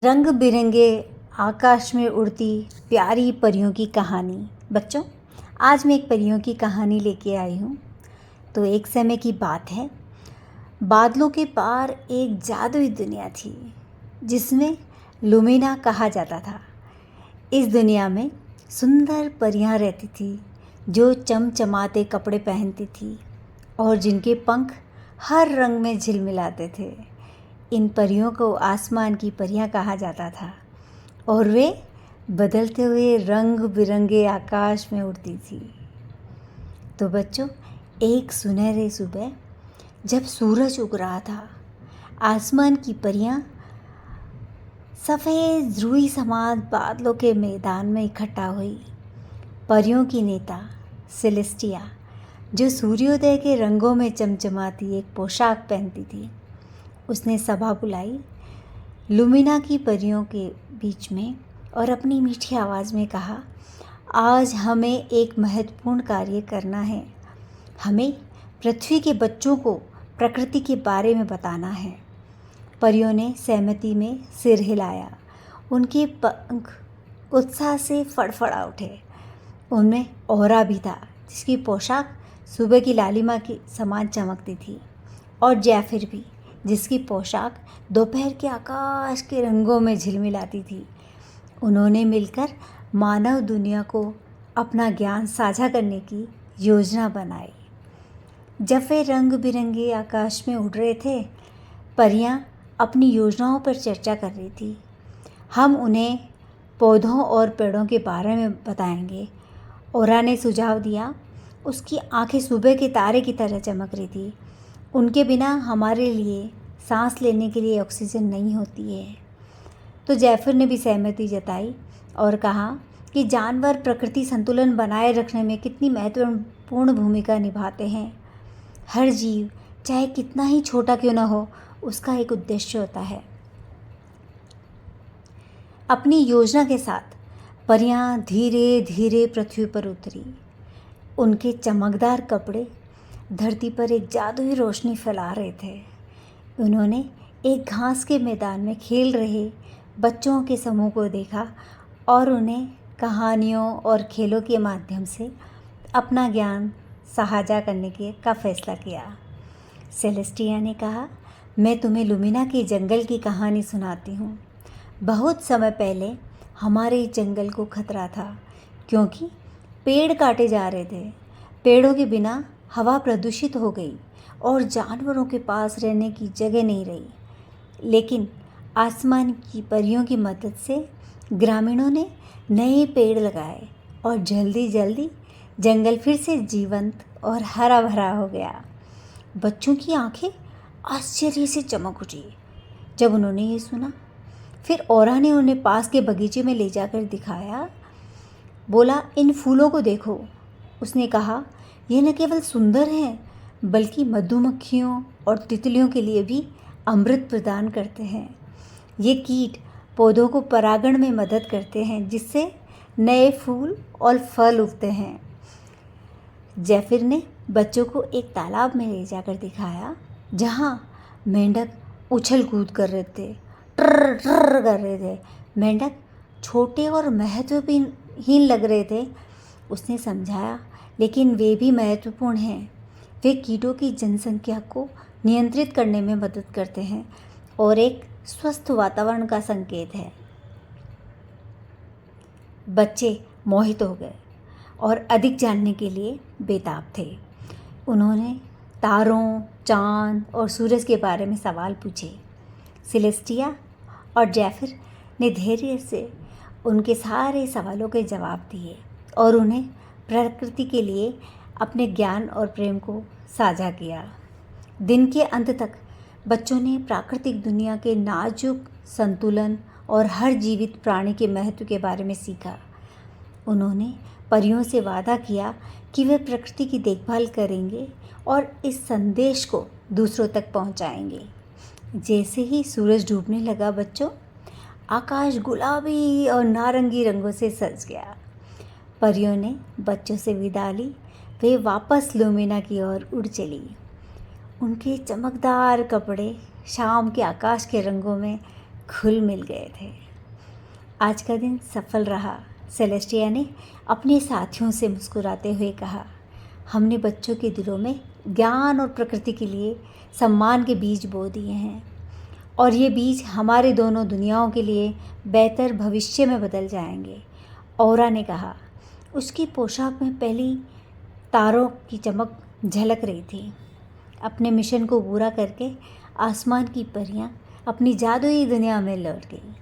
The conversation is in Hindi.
रंग बिरंगे आकाश में उड़ती प्यारी परियों की कहानी। बच्चों, आज मैं एक परियों की कहानी लेके आई हूँ। तो एक समय की बात है, बादलों के पार एक जादुई दुनिया थी जिसमें लुमिना कहा जाता था। इस दुनिया में सुंदर परियां रहती थी जो चमचमाते कपड़े पहनती थी और जिनके पंख हर रंग में झिलमिलाते थे। इन परियों को आसमान की परियां कहा जाता था और वे बदलते हुए रंग बिरंगे आकाश में उड़ती थी। तो बच्चों, एक सुनहरे सुबह जब सूरज उग रहा था, आसमान की परियां सफ़ेद रुई समान बादलों के मैदान में इकट्ठा हुई। परियों की नेता सेलेस्टिया, जो सूर्योदय के रंगों में चमचमाती एक पोशाक पहनती थी, उसने सभा बुलाई। लुमिना की परियों के बीच में और अपनी मीठी आवाज़ में कहा, आज हमें एक महत्वपूर्ण कार्य करना है। हमें पृथ्वी के बच्चों को प्रकृति के बारे में बताना है। परियों ने सहमति में सिर हिलाया। उनके पंख उत्साह से फड़फड़ा उठे। उनमें ओहरा भी था, जिसकी पोशाक सुबह की लालिमा के समान चमकती थी, और जैफिर भी, जिसकी पोशाक दोपहर के आकाश के रंगों में झिलमिलाती थी। उन्होंने मिलकर मानव दुनिया को अपना ज्ञान साझा करने की योजना बनाई। जब वे रंग बिरंगे आकाश में उड़ रहे थे, परियां अपनी योजनाओं पर चर्चा कर रही थी। हम उन्हें पौधों और पेड़ों के बारे में बताएंगे, ओरा ने सुझाव दिया। उसकी आंखें सुबह के तारे की तरह चमक रही थी। उनके बिना हमारे लिए सांस लेने के लिए ऑक्सीजन नहीं होती है। तो जैफर ने भी सहमति जताई और कहा कि जानवर प्रकृति संतुलन बनाए रखने में कितनी महत्वपूर्ण भूमिका निभाते हैं। हर जीव, चाहे कितना ही छोटा क्यों न हो, उसका एक उद्देश्य होता है। अपनी योजना के साथ परियां धीरे धीरे पृथ्वी पर उतरी। उनके चमकदार कपड़े धरती पर एक जादुई रोशनी फैला रहे थे। उन्होंने एक घास के मैदान में खेल रहे बच्चों के समूह को देखा और उन्हें कहानियों और खेलों के माध्यम से अपना ज्ञान साझा करने का फैसला किया। सेलेस्टिया ने कहा, मैं तुम्हें लुमिना के जंगल की कहानी सुनाती हूँ। बहुत समय पहले हमारे जंगल को खतरा था, क्योंकि पेड़ काटे जा रहे थे। पेड़ों के बिना हवा प्रदूषित हो गई और जानवरों के पास रहने की जगह नहीं रही। लेकिन आसमान की परियों की मदद से ग्रामीणों ने नए पेड़ लगाए और जल्दी जल्दी जंगल फिर से जीवंत और हरा भरा हो गया। बच्चों की आंखें आश्चर्य से चमक उठी जब उन्होंने ये सुना। फिर ओरा ने उन्हें पास के बगीचे में ले जाकर दिखाया। बोला, इन फूलों को देखो। उसने कहा, ये न केवल सुंदर हैं, बल्कि मधुमक्खियों और तितलियों के लिए भी अमृत प्रदान करते हैं। ये कीट पौधों को परागण में मदद करते हैं, जिससे नए फूल और फल उगते हैं। जैफिर ने बच्चों को एक तालाब में ले जाकर दिखाया, जहाँ मेंढक उछल कूद कर रहे थे, ट्र ट्र कर रहे थे। मेंढक छोटे और महत्वहीन लग रहे थे। उसने समझाया, लेकिन वे भी महत्वपूर्ण हैं। वे कीटों की जनसंख्या को नियंत्रित करने में मदद करते हैं और एक स्वस्थ वातावरण का संकेत है। बच्चे मोहित हो गए और अधिक जानने के लिए बेताब थे। उन्होंने तारों, चांद और सूरज के बारे में सवाल पूछे। सेलेस्टिया और जैफिर ने धैर्य से उनके सारे सवालों के जवाब दिए और उन्हें प्रकृति के लिए अपने ज्ञान और प्रेम को साझा किया। दिन के अंत तक बच्चों ने प्राकृतिक दुनिया के नाजुक संतुलन और हर जीवित प्राणी के महत्व के बारे में सीखा। उन्होंने परियों से वादा किया कि वे प्रकृति की देखभाल करेंगे और इस संदेश को दूसरों तक पहुंचाएंगे। जैसे ही सूरज डूबने लगा बच्चों, आकाश गुलाबी और नारंगी रंगों से सज गया। परियों ने बच्चों से विदा ली। वे वापस लुमिना की ओर उड़ चली। उनके चमकदार कपड़े शाम के आकाश के रंगों में घुल मिल गए थे। आज का दिन सफल रहा, सेलेस्टिया ने अपने साथियों से मुस्कुराते हुए कहा। हमने बच्चों के दिलों में ज्ञान और प्रकृति के लिए सम्मान के बीज बो दिए हैं और ये बीज हमारे दोनों दुनियाओं के लिए बेहतर भविष्य में बदल जाएंगे। औरा ने कहा। उसकी पोशाक में पहली तारों की चमक झलक रही थी। अपने मिशन को पूरा करके आसमान की परियां अपनी जादुई दुनिया में लौट गई।